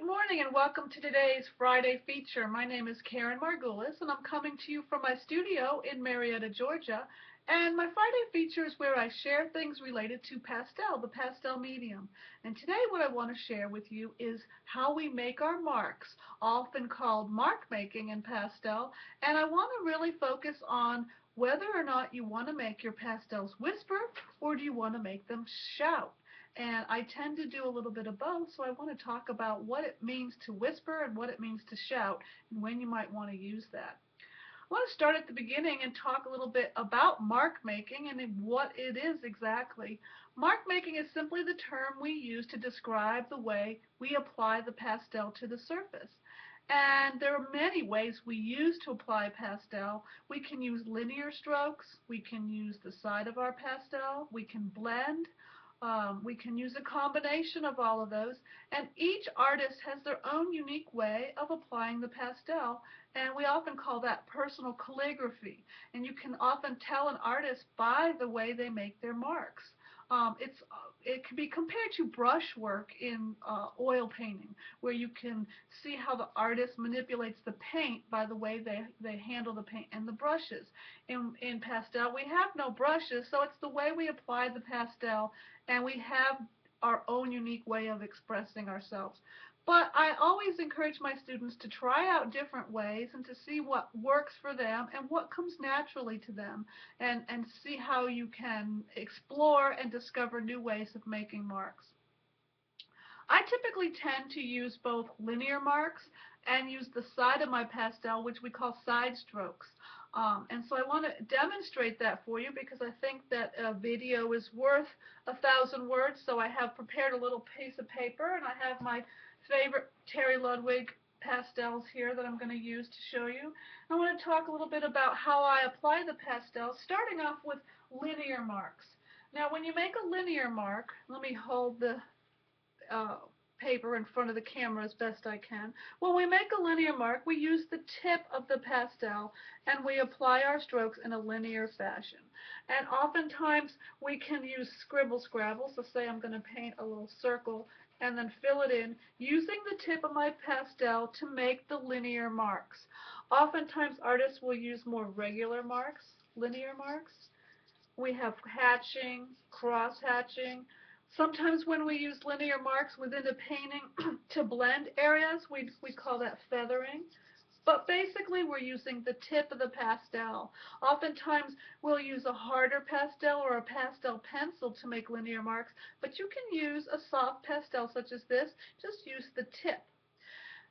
Good morning and welcome to today's Friday feature. My name is Karen Margulis and I'm coming to you from my studio in Marietta, Georgia. And my Friday feature is where I share things related to pastel, the pastel medium. And today what I want to share with you is how we make our marks, often called mark making in pastel. And I want to really focus on whether or not you want to make your pastels whisper or do you want to make them shout. And I tend to do a little bit of both, so I want to talk about what it means to whisper and what it means to shout and when you might want to use that. I want to start at the beginning and talk a little bit about mark making and what it is exactly. Mark making is simply the term we use to describe the way we apply the pastel to the surface. And there are many ways we use to apply pastel. We can use linear strokes, we can use the side of our pastel, we can blend, we can use a combination of all of those, and each artist has their own unique way of applying the pastel, and we often call that personal calligraphy. And you can often tell an artist by the way they make their marks. It can be compared to brushwork in oil painting, where you can see how the artist manipulates the paint by the way they handle the paint and the brushes. In pastel, we have no brushes, so it's the way we apply the pastel, and we have our own unique way of expressing ourselves. But I always encourage my students to try out different ways and to see what works for them and what comes naturally to them, and see how you can explore and discover new ways of making marks. I typically tend to use both linear marks and use the side of my pastel, which we call side strokes. And so I want to demonstrate that for you because I think that a video is worth 1,000 words. So I have prepared a little piece of paper, and I have my favorite Terry Ludwig pastels here that I'm going to use to show you. I want to talk a little bit about how I apply the pastels, starting off with linear marks. Now, when you make a linear mark, let me hold the paper in front of the camera as best I can. When we make a linear mark, we use the tip of the pastel and we apply our strokes in a linear fashion. And oftentimes we can use scribble scrabble, so say I'm going to paint a little circle and then fill it in using the tip of my pastel to make the linear marks. Oftentimes artists will use more regular marks, linear marks. We have hatching, cross hatching. Sometimes when we use linear marks within a painting to blend areas, we call that feathering. But basically we're using the tip of the pastel. Oftentimes we'll use a harder pastel or a pastel pencil to make linear marks, but you can use a soft pastel such as this. Just use the tip.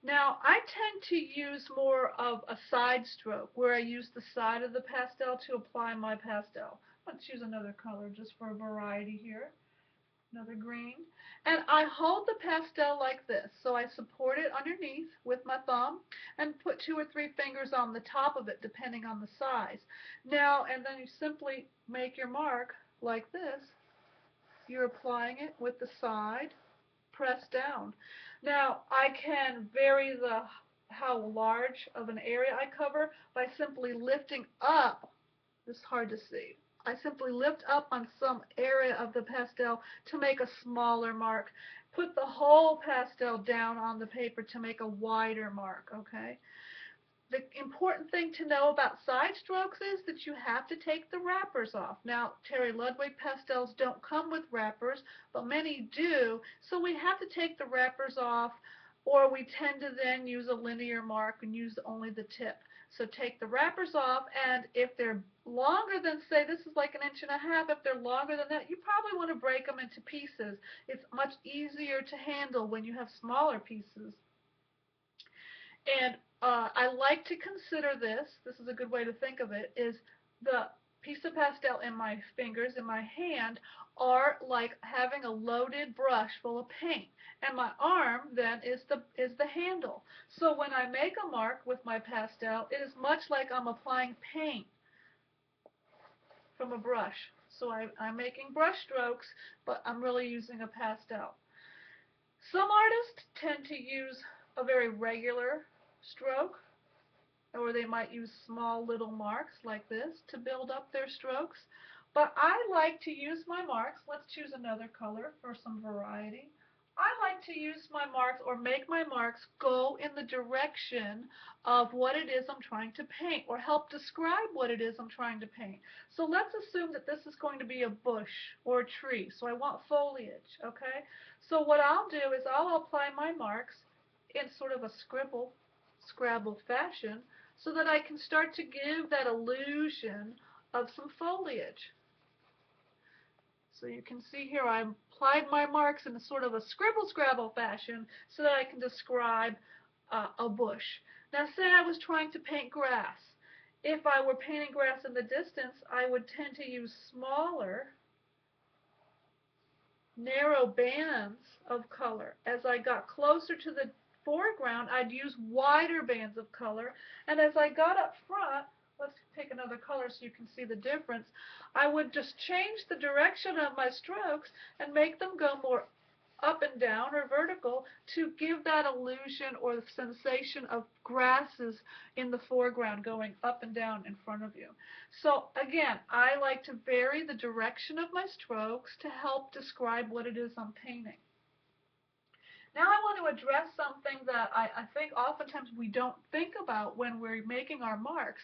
Now, I tend to use more of a side stroke, where I use the side of the pastel to apply my pastel. Let's use another color just for a variety here. Another green. And I hold the pastel like this. So I support it underneath with my thumb and put 2 or 3 fingers on the top of it, depending on the size. Now, and then you simply make your mark like this. You're applying it with the side, press down. Now, I can vary how large of an area I cover by simply lifting up. This is hard to see. I simply lift up on some area of the pastel to make a smaller mark. Put the whole pastel down on the paper to make a wider mark, okay? The important thing to know about side strokes is that you have to take the wrappers off. Now, Terry Ludwig pastels don't come with wrappers, but many do, so we have to take the wrappers off, or we tend to then use a linear mark and use only the tip. So take the wrappers off, and if they're longer than, say, this is like 1.5 inches, if they're longer than that, you probably want to break them into pieces. It's much easier to handle when you have smaller pieces. And I like to consider this is a good way to think of it, is the piece of pastel in my fingers, in my hand, are like having a loaded brush full of paint. And my arm then is the handle. So when I make a mark with my pastel, it is much like I'm applying paint from a brush. So I'm making brush strokes, but I'm really using a pastel. Some artists tend to use a very regular stroke, or they might use small little marks like this to build up their strokes. But I like to use my marks. Let's choose another color for some variety. I like to use my marks or make my marks go in the direction of what it is I'm trying to paint or help describe what it is I'm trying to paint. So let's assume that this is going to be a bush or a tree. So I want foliage, okay? So what I'll do is I'll apply my marks in sort of a scrabble fashion so that I can start to give that illusion of some foliage. So you can see here I applied my marks in a sort of a scribble-scrabble fashion so that I can describe a bush. Now say I was trying to paint grass. If I were painting grass in the distance, I would tend to use smaller, narrow bands of color. As I got closer to the foreground, I'd use wider bands of color. And as I got up front, let's take another color so you can see the difference, I would just change the direction of my strokes and make them go more up and down or vertical to give that illusion or the sensation of grasses in the foreground going up and down in front of you. So again, I like to vary the direction of my strokes to help describe what it is I'm painting. Now I want to address something that I think oftentimes we don't think about when we're making our marks,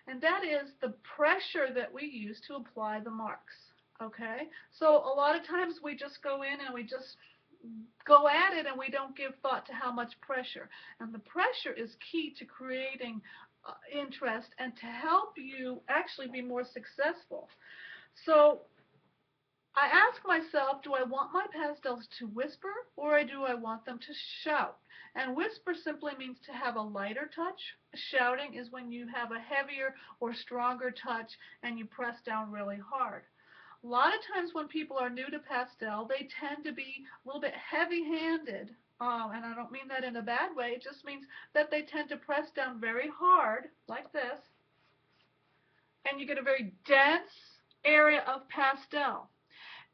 and that is the pressure that we use to apply the marks. Okay? So a lot of times we just go in and we just go at it and we don't give thought to how much pressure. And the pressure is key to creating interest and to help you actually be more successful. So I ask myself, do I want my pastels to whisper or do I want them to shout? And whisper simply means to have a lighter touch. Shouting is when you have a heavier or stronger touch and you press down really hard. A lot of times when people are new to pastel, they tend to be a little bit heavy-handed, and I don't mean that in a bad way. It just means that they tend to press down very hard, like this, and you get a very dense area of pastel.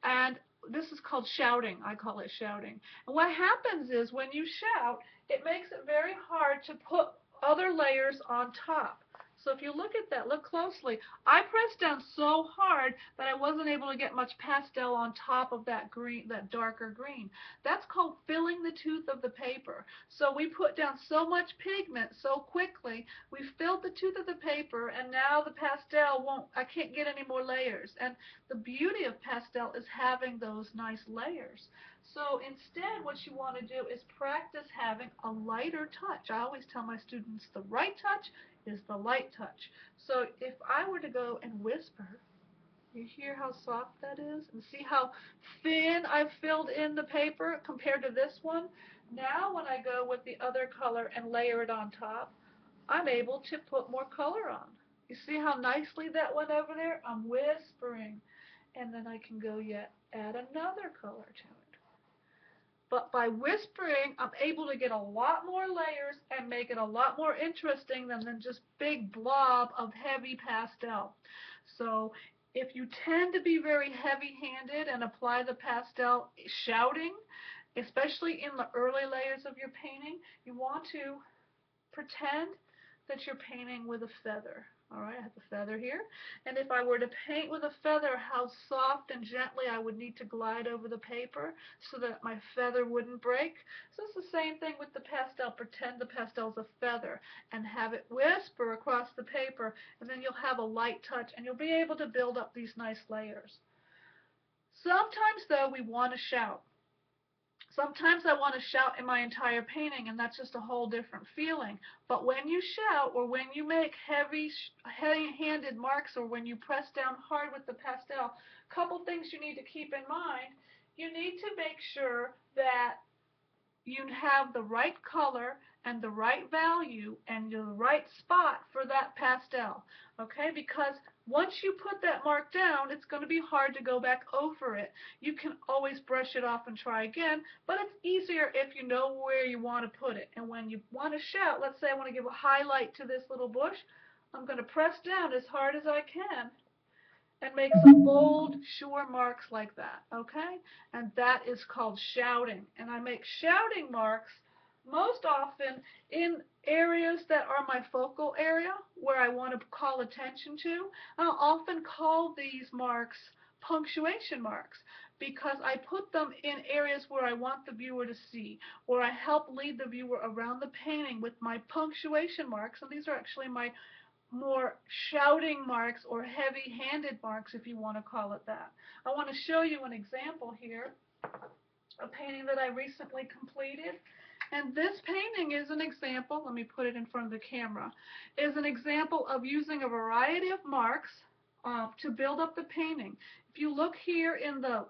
And this is called shouting. I call it shouting. And what happens is when you shout, it makes it very hard to put other layers on top. So if you look at that, look closely. I pressed down so hard that I wasn't able to get much pastel on top of that green, that darker green. That's called filling the tooth of the paper. So we put down so much pigment so quickly, we filled the tooth of the paper, and now the pastel I can't get any more layers. And the beauty of pastel is having those nice layers. So instead, what you want to do is practice having a lighter touch. I always tell my students the right touch is the light touch. So if I were to go and whisper, you hear how soft that is? And see how thin I've filled in the paper compared to this one? Now when I go with the other color and layer it on top, I'm able to put more color on. You see how nicely that went over there? I'm whispering. And then I can go yet add another color to it. But by whispering, I'm able to get a lot more layers and make it a lot more interesting than just big blob of heavy pastel. So if you tend to be very heavy-handed and apply the pastel shouting, especially in the early layers of your painting, you want to pretend that you're painting with a feather. All right, I have the feather here. And if I were to paint with a feather, how soft and gently I would need to glide over the paper so that my feather wouldn't break. So it's the same thing with the pastel. Pretend the pastel's a feather and have it whisper across the paper, and then you'll have a light touch and you'll be able to build up these nice layers. Sometimes, though, we want to shout. Sometimes I want to shout in my entire painting, and that's just a whole different feeling. But when you shout, or when you make heavy-handed marks, or when you press down hard with the pastel, a couple things you need to keep in mind. You need to make sure that you have the right color and the right value and the right spot for that pastel, okay? Because once you put that mark down, it's going to be hard to go back over it. You can always brush it off and try again, but it's easier if you know where you want to put it. And when you want to shout, let's say I want to give a highlight to this little bush, I'm going to press down as hard as I can and make some bold, sure marks like that, okay? And that is called shouting. And I make shouting marks most often in areas that are my focal area, where I want to call attention to. I'll often call these marks punctuation marks, because I put them in areas where I want the viewer to see, or I help lead the viewer around the painting with my punctuation marks, and these are actually my more shouting marks or heavy-handed marks, if you want to call it that. I want to show you an example here, a painting that I recently completed. And this painting is an example, let me put it in front of the camera, is an example of using a variety of marks to build up the painting. If you look here in the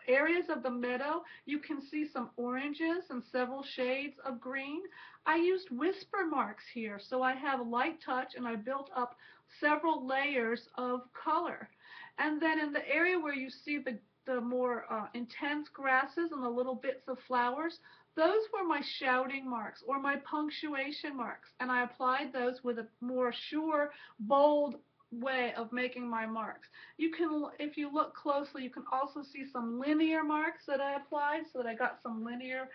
areas of the meadow, you can see some oranges and several shades of green. I used whisper marks here, so I have light touch and I built up several layers of color. And then in the area where you see the more intense grasses and the little bits of flowers, those were my shouting marks or my punctuation marks, and I applied those with a more sure, bold way of making my marks. You can, if you look closely, you can also see some linear marks that I applied, so that I got some linear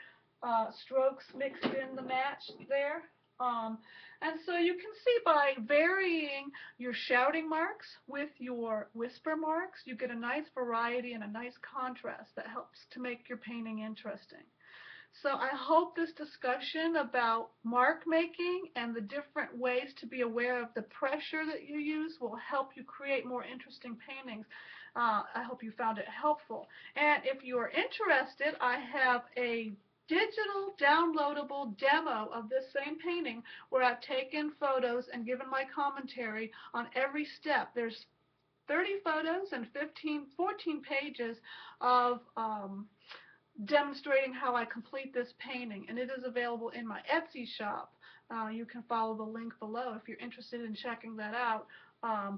strokes mixed in the match there. And so you can see by varying your shouting marks with your whisper marks, you get a nice variety and a nice contrast that helps to make your painting interesting. So I hope this discussion about mark making and the different ways to be aware of the pressure that you use will help you create more interesting paintings. I hope you found it helpful. And if you are interested, I have a digital downloadable demo of this same painting where I've taken photos and given my commentary on every step. There's 30 photos and 14 pages of demonstrating how I complete this painting, and it is available in my Etsy shop. You can follow the link below if you're interested in checking that out.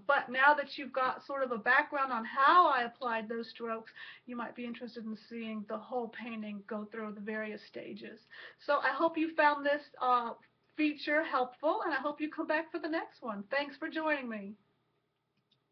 But now that you've got sort of a background on how I applied those strokes, you might be interested in seeing the whole painting go through the various stages. So I hope you found this feature helpful, and I hope you come back for the next one. Thanks for joining me.